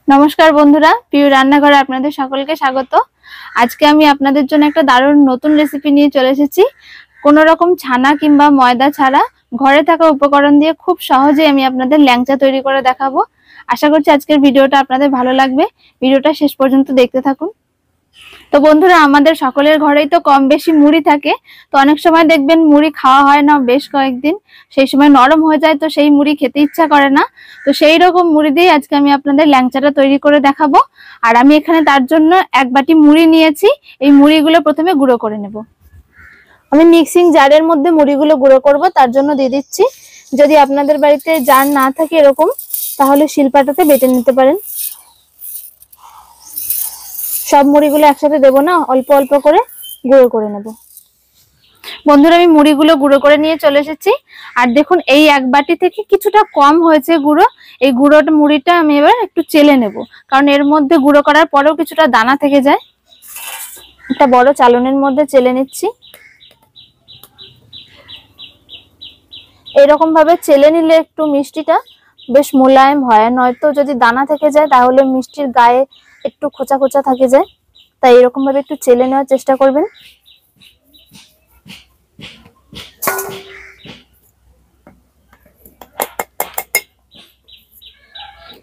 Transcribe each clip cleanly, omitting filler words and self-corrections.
নমস্কার বন্ধুরা, পিউ রান্নাঘরে আপনাদের সকলকে স্বাগত। আজকে আমি আপনাদের জন্য একটা দারুণ নতুন রেসিপি নিয়ে চলে এসেছি। কোনো রকম ছানা কিংবা ময়দা ছাড়া ঘরে থাকা উপকরণ দিয়ে খুব সহজেই আমি আপনাদের ল্যাংচা তৈরি করে দেখাবো। আশা করছি আজকের ভিডিওটা আপনাদের ভালো লাগবে। ভিডিওটা শেষ পর্যন্ত দেখতে থাকুন। তো বন্ধুরা, আমাদের সকলের ঘরেই তো কম বেশি মুড়ি থাকে। তো অনেক সময় দেখবেন মুড়ি খাওয়া হয় না বেশ কয়েকদিন, সেই সময় নরম হয়ে যায়, তো সেই মুড়ি খেতে ইচ্ছা করে না। তো সেই রকম মুড়ি দিয়ে আজকে আমি আপনাদের ল্যাংচাটা তৈরি করে দেখাবো। আর আমি এখানে তার জন্য এক বাটি মুড়ি নিয়েছি। এই মুড়িগুলো প্রথমে গুঁড়ো করে নেব। আমি মিক্সিং জারের মধ্যে মুড়িগুলো গুঁড়ো করব, তার জন্য দিয়ে দিচ্ছি। যদি আপনাদের বাড়িতে জার না থাকে এরকম, তাহলে শিলপাটাতে বেটে নিতে পারেন। সব মুড়িগুলো একসাথে দেবো না, অল্প অল্প করে গুঁড়ো করে নেব। বন্ধুরা, আমি মুড়িগুলো গুঁড়ো করে নিয়ে চলে এসেছি। আর দেখুন, এই এক বাটি থেকে কিছুটা কম হয়েছে গুঁড়ো। এই গুঁড়োটা মুড়িটা আমি এবার একটু চেলে নেব, কারণ এর মধ্যে গুঁড়ো করার পরেও কিছুটা দানা থেকে যায়। একটা বড় চালনের মধ্যে চেলে নিচ্ছি। এইরকম ভাবে চেলে নিলে একটু মিষ্টিটা বেশ মোলায়েম হয়, নয়তো যদি দানা থেকে যায় তাহলে মিষ্টির গায়ে একটু খোঁচা খোঁচা থাকে যায়। তাই এরকম ভাবে একটু চেলে নেওয়ার চেষ্টা করবেন।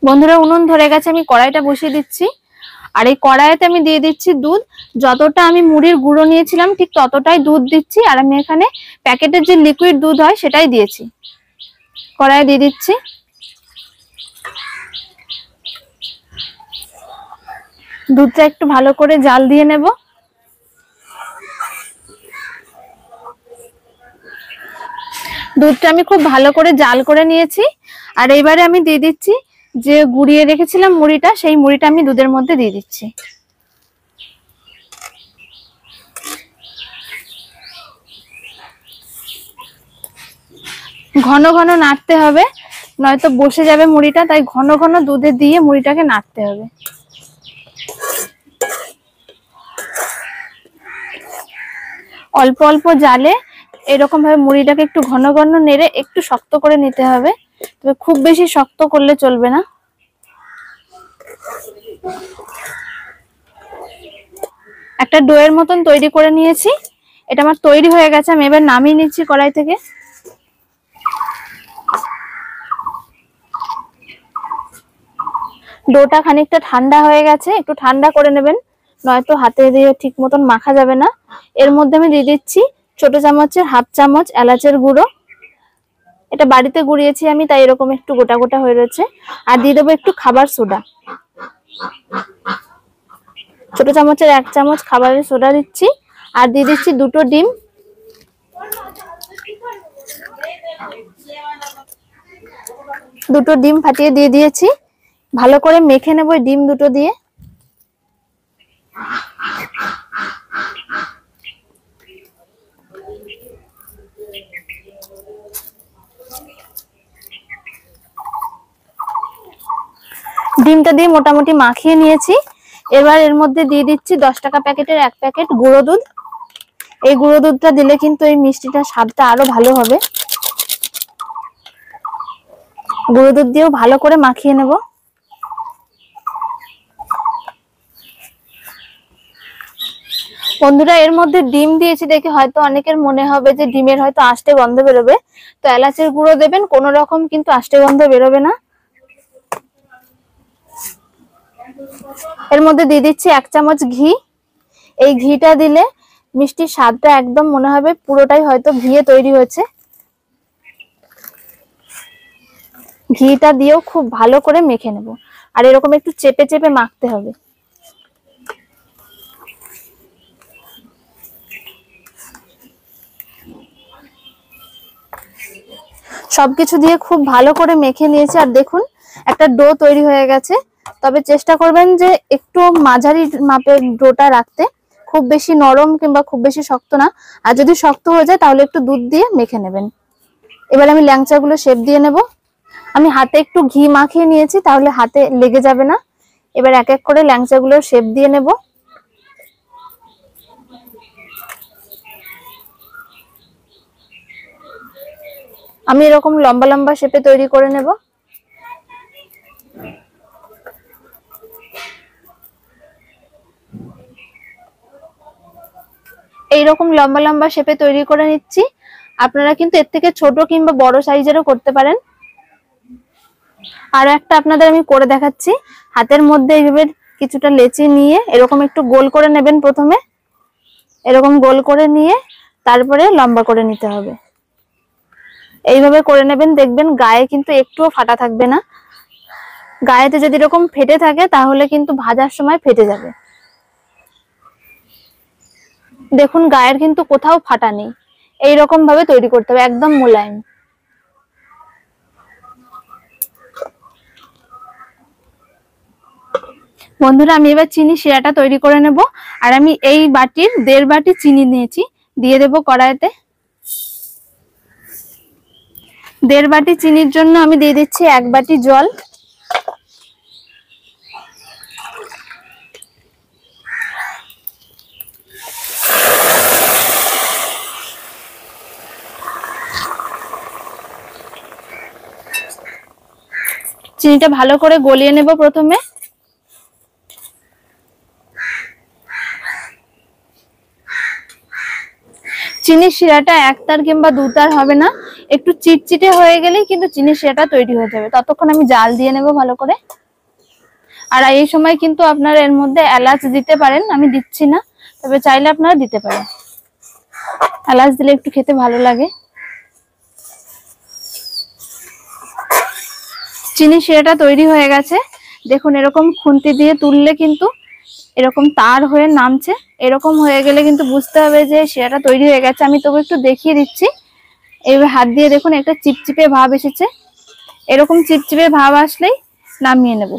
বন্ধুরা, উনুন ধরে গেছে, আমি কড়াইটা বসিয়ে দিচ্ছি। আর এই কড়াইতে আমি দিয়ে দিচ্ছি দুধ। যতটা আমি মুড়ির গুঁড়ো নিয়েছিলাম ঠিক ততটাই দুধ দিচ্ছি। আর আমি এখানে প্যাকেটের যে লিকুইড দুধ হয় সেটাই দিয়েছি। কড়াইয়ে দিয়ে দিচ্ছি। দুধটা একটু ভালো করে জাল দিয়ে নেব। দুধটা আমি খুব ভালো করে জাল করে নিয়েছি। আর এইবারে আমি দিয়ে দিচ্ছি যে গুঁড়িয়ে রেখেছিলাম মুড়িটা, সেই মুড়িটা আমি দুধের মধ্যে দিয়ে দিচ্ছি। ঘন ঘন নাড়তে হবে, নয়তো বসে যাবে মুড়িটা। তাই ঘন ঘন দুধে দিয়ে মুড়িটাকে নাড়তে হবে। অল্প অল্প জালে এরকম ভাবে মুড়িটাকে একটু ঘন ঘন নেড়ে একটু শক্ত করে নিতে হবে, তবে খুব বেশি শক্ত করলে চলবে না। একটা ডোয়ের মতন তৈরি করে নিয়েছি। এটা আমার তৈরি হয়ে গেছে। আমি এবার নামিয়ে নিচ্ছি কড়াই থেকে। ডোটা খানিকটা ঠান্ডা হয়ে গেছে, একটু ঠান্ডা করে নেবেন, নয়তো হাতে দিয়ে ঠিক মতন মাখা যাবে না। এর মধ্যে আমি দিয়ে দিচ্ছি ছোট চামচের হাফ চামচ এলাচের গুঁড়ো। এটা বাড়িতে গুঁড়িয়েছি আমি, তাই এরকম একটু গোটা গোটা হয়ে রয়েছে। আর দিয়ে দেবো একটু খাবার সোডা। ছোট চামচের 1 চামচ খাবারের সোডা দিচ্ছি। আর দিয়ে দিচ্ছি দুটো ডিম। দুটো ডিম ফাটিয়ে দিয়ে দিয়েছি। ভালো করে মেখে নেব ডিম দুটো দিয়ে। ডিমটা দিয়ে মোটামুটি মাখিয়ে নিয়েছি। এবার এর মধ্যে দিয়ে দিচ্ছি 10 টাকা প্যাকেটের 1 প্যাকেট গুঁড়ো দুধ। এই গুঁড়ো দুধটা দিলে কিন্তু এই মিষ্টিটার স্বাদটা আরো ভালো হবে। গুঁড়ো দুধ দিয়েও ভালো করে মাখিয়ে নেব। বন্ধুরা, এর মধ্যে ডিম দিয়েছি দেখে হয়তো অনেকের মনে হবে যে ডিমের হয়তো আষ্টে গন্ধ বেরোবে। তো এলাচের গুঁড়ো দেবেন, কোনো রকম কিন্তু আষ্টে গন্ধ বেরোবে না। এর মধ্যে দিয়ে দিচ্ছি 1 চামচ ঘি। এই ঘিটা দিলে মিষ্টির স্বাদটা একদম মনে হবে পুরোটাই হয়তো ঘিয়ে তৈরি হয়েছে। ঘিটা দিয়েও খুব ভালো করে মেখে নেব। আর এরকম একটু চেপে চেপে মাখতে হবে। সবকিছু দিয়ে খুব ভালো করে মেখে নিয়েছি। আর দেখুন, একটা ডো তৈরি হয়ে গেছে। তবে চেষ্টা করবেন যে একটু মাঝারি মাপের ডোটা রাখতে, খুব বেশি নরম কিংবা খুব বেশি শক্ত না। আর যদি শক্ত হয়ে যায় তাহলে একটু দুধ দিয়ে মেখে নেবেন। এবার আমি ল্যাংচাগুলো শেপ দিয়ে নেব। আমি হাতে একটু ঘি মাখিয়ে নিয়েছি, তাহলে হাতে লেগে যাবে না। এবার এক এক করে ল্যাংচাগুলোর শেপ দিয়ে নেব। আমি এরকম লম্বা লম্বা শেপে তৈরি করে নেব। এইরকম লম্বা লম্বা শেপে তৈরি করে নিচ্ছি। আপনারা কিন্তু এর থেকে ছোট কিংবা বড় সাইজেরও করতে পারেন। আরো একটা আপনাদের আমি করে দেখাচ্ছি। হাতের মধ্যে এইভাবে কিছুটা লেচি নিয়ে এরকম একটু গোল করে নেবেন। প্রথমে এরকম গোল করে নিয়ে তারপরে লম্বা করে নিতে হবে। এইভাবে করে নেবেন, দেখবেন গায়ে কিন্তু একটুও ফাটা থাকবে না। গায়েতে যদি এরকম ফেটে থাকে তাহলে কিন্তু ভাজার সময় ফেটে যাবে। দেখুন গায়ের কিন্তু কোথাও ফাটা নেই। এইরকম ভাবে তৈরি করতে হবে, একদম মোলায়েম। বন্ধুরা, আমি এবার চিনি শিরাটা তৈরি করে নেব। আর আমি এই বাটির 1.5 বাটি চিনি নিয়েছি, দিয়ে দেব কড়াইতে। 1.5 বাটি চিনির জন্য আমি দিয়ে দিচ্ছি 1 বাটি জল। চিনিটা ভালো করে গলিয়ে নেব প্রথমে। চিনির শিরাটা 1 তার কিংবা 2 তার হবে না, একটু চিটচিটে হয়ে গেলেই কিন্তু চিনির শিরাটা তৈরি হয়ে যাবে। ততক্ষণ আমি জাল দিয়ে নেব ভালো করে। আর এই সময় কিন্তু আপনারা এর মধ্যে এলাচ দিতে পারেন, আমি দিচ্ছি না, তবে চাইলে আপনারা দিতে পারেন। এলাচ দিলে একটু খেতে ভালো লাগে। চিনি শিরাটা তৈরি হয়ে গেছে। দেখুন এরকম খুন্তি দিয়ে তুললে কিন্তু এরকম তার হয়ে নামছে। এরকম হয়ে গেলে কিন্তু বুঝতে হবে যে শিরাটা তৈরি হয়ে গেছে। আমি তবু একটু দেখিয়ে দিচ্ছি। এইভাবে হাত দিয়ে দেখুন একটা চিপচিপে ভাব এসেছে। এরকম চিপচিপে ভাব আসলেই নামিয়ে নেব।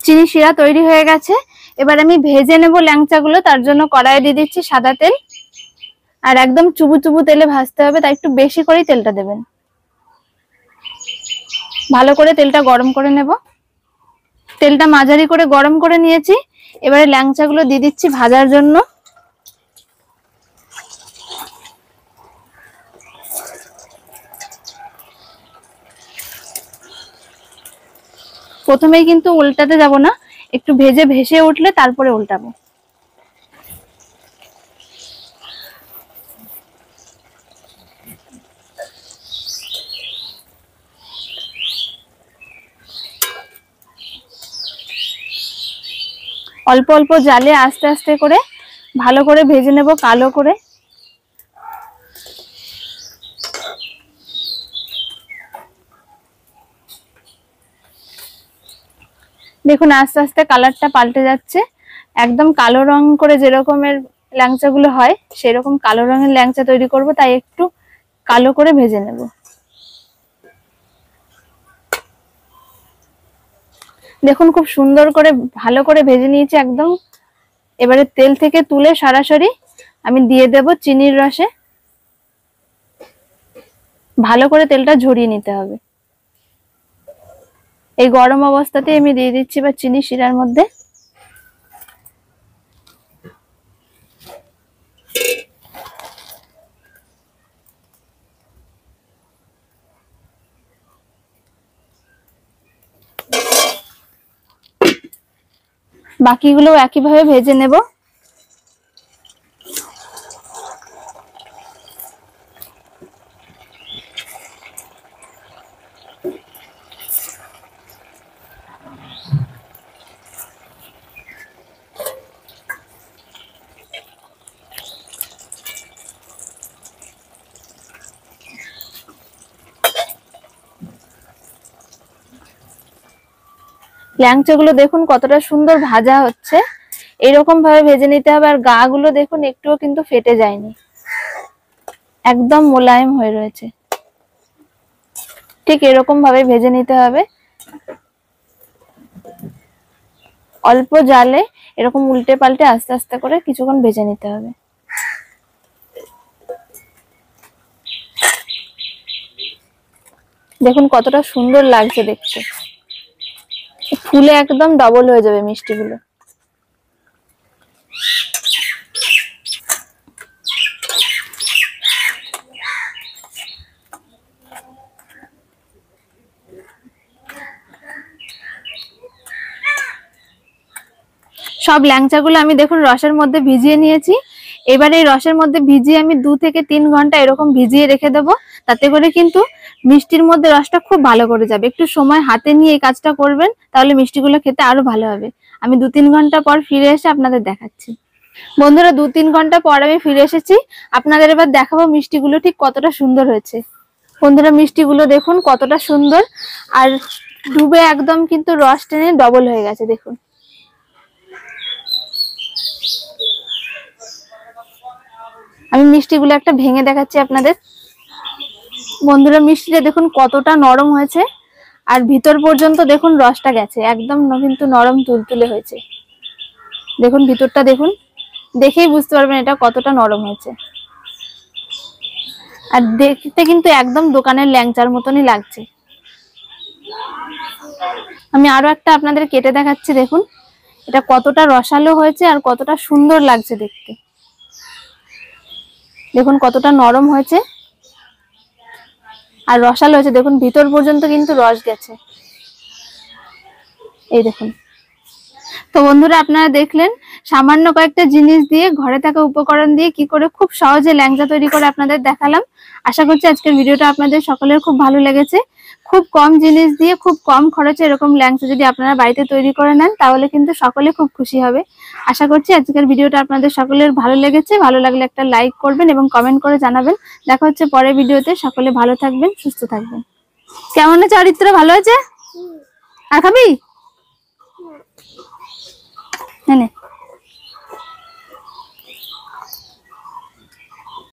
চিনি শিরা তৈরি হয়ে গেছে। এবার আমি ভেজে নেব ল্যাংচাগুলো। তার জন্য কড়াইয়ে দিয়ে দিচ্ছি সাদা তেল। আর একদম চুবু চুবু তেলে ভাজতে হবে, তাই একটু বেশি করেই তেলটা দেবেন। ভালো করে তেলটা গরম করে নেব। তেলটা মাঝারি করে গরম করে নিয়েছি। এবারে ল্যাংচাগুলো দিয়ে দিচ্ছি ভাজার জন্য। প্রথমেই কিন্তু উল্টাতে যাব না, একটু ভেজে ভেসে উঠলে তারপরে উল্টাবো। অল্প অল্প জালে আস্তে আস্তে করে ভালো করে ভেজে নেব, কালো করে। দেখুন আস্তে আস্তে কালারটা পাল্টে যাচ্ছে। একদম কালো রং করে যেরকমের ল্যাংচাগুলো হয় সেরকম কালো রঙের ল্যাংচা তৈরি করব, তাই একটু কালো করে ভেজে নেব। দেখুন খুব সুন্দর করে ভালো করে ভেজে নিয়েছি একদম। এবারে তেল থেকে তুলে সরাসরি আমি দিয়ে দেব চিনির রসে। ভালো করে তেলটা ঝরিয়ে নিতে হবে। এই গরম অবস্থাতে আমি দিয়ে দিচ্ছি বা চিনি শিরার মধ্যে। বাকিগুলো একইভাবে ভেজে নেব। ল্যাংচাগুলো দেখুন কতটা সুন্দর ভাজা হচ্ছে। এরকম ভাবে ভেজে নিতে হবে। আর গা গুলো দেখুন একটুও কিন্তু ফেটে যায়নি, একদম মোলায়েম হয়ে রয়েছে। ঠিক এরকম ভাবে ভেজে নিতে হবে। অল্প জালে এরকম উল্টে পাল্টে আস্তে আস্তে করে কিছুক্ষণ ভেজে নিতে হবে। দেখুন কতটা সুন্দর লাগছে দেখতে, ফুলে একদম ডবল হয়ে যাবে মিষ্টিগুলো। সব ল্যাংচাগুলো আমি দেখুন রসের মধ্যে ভিজিয়ে নিয়েছি। এবার এই রসের মধ্যে ভিজিয়ে আমি 2 থেকে 3 ঘন্টা এরকম ভিজিয়ে রেখে দেবো। তাতে করে কিন্তু মিষ্টির মধ্যে রসটা খুব ভালো করে যাবে। একটু সময় হাতে নিয়ে এই কাজটা করবেন, তাহলে মিষ্টিগুলো খেতে আরো ভালো হবে। আমি 2-3 ঘন্টা পর ফিরে এসে আপনাদের দেখাচ্ছি। বন্ধুরা 2-3 ঘন্টা পর আমি ফিরে এসেছি। আপনাদের এবার দেখাবো মিষ্টিগুলো ঠিক কতটা সুন্দর হয়েছে। বন্ধুরা মিষ্টিগুলো দেখুন কতটা সুন্দর, আর ডুবে একদম কিন্তু রস টেনে ডবল হয়ে গেছে। দেখুন আমি মিষ্টিগুলো একটা ভেঙে দেখাচ্ছি আপনাদের। বন্ধুরা মিষ্টিটা দেখুন কতটা নরম হয়েছে, আর ভিতর পর্যন্ত দেখুন রসটা গেছে, একদম কিন্তু নরম তুলতুলে হয়েছে। দেখুন ভিতরটা দেখুন, দেখেই বুঝতে পারবেন এটা কতটা নরম হয়েছে। আর দেখতে কিন্তু একদম দোকানের ল্যাংচার মতনই লাগছে। আমি আরো একটা আপনাদের কেটে দেখাচ্ছি। দেখুন এটা কতটা রসালো হয়েছে আর কতটা সুন্দর লাগছে দেখতে। দেখুন কতটা নরম হয়েছে আর রসালো হয়েছে। দেখুন ভিতর পর্যন্ত কিন্তু রস গেছে, এই দেখুন। তো বন্ধুরা আপনারা দেখলেন সামান্য কয়েকটা জিনিস দিয়ে, ঘরে থাকা উপকরণ দিয়ে কি করে খুব সহজে ল্যাংচা তৈরি করে আপনাদের দেখালাম। আশা করছি আজকের ভিডিওটা আপনাদের সকলের খুব ভালো লেগেছে। খুব কম জিনিস দিয়ে খুব কম খরচে এরকম ল্যাংচা যদি আপনারা বাড়িতে তৈরি করে নেন, তাহলে কিন্তু সকলে খুব খুশি হবে। আশা করছি আজকের ভিডিওটা আপনাদের সকলের ভালো লেগেছে। ভালো লাগলে একটা লাইক করবেন এবং কমেন্ট করে জানাবেন। দেখা হচ্ছে পরের ভিডিওতে। সকলে ভালো থাকবেন, সুস্থ থাকবেন। কেমন আছে অরিত্র? ভালো আছে? আর খাবি? হ্যাঁ।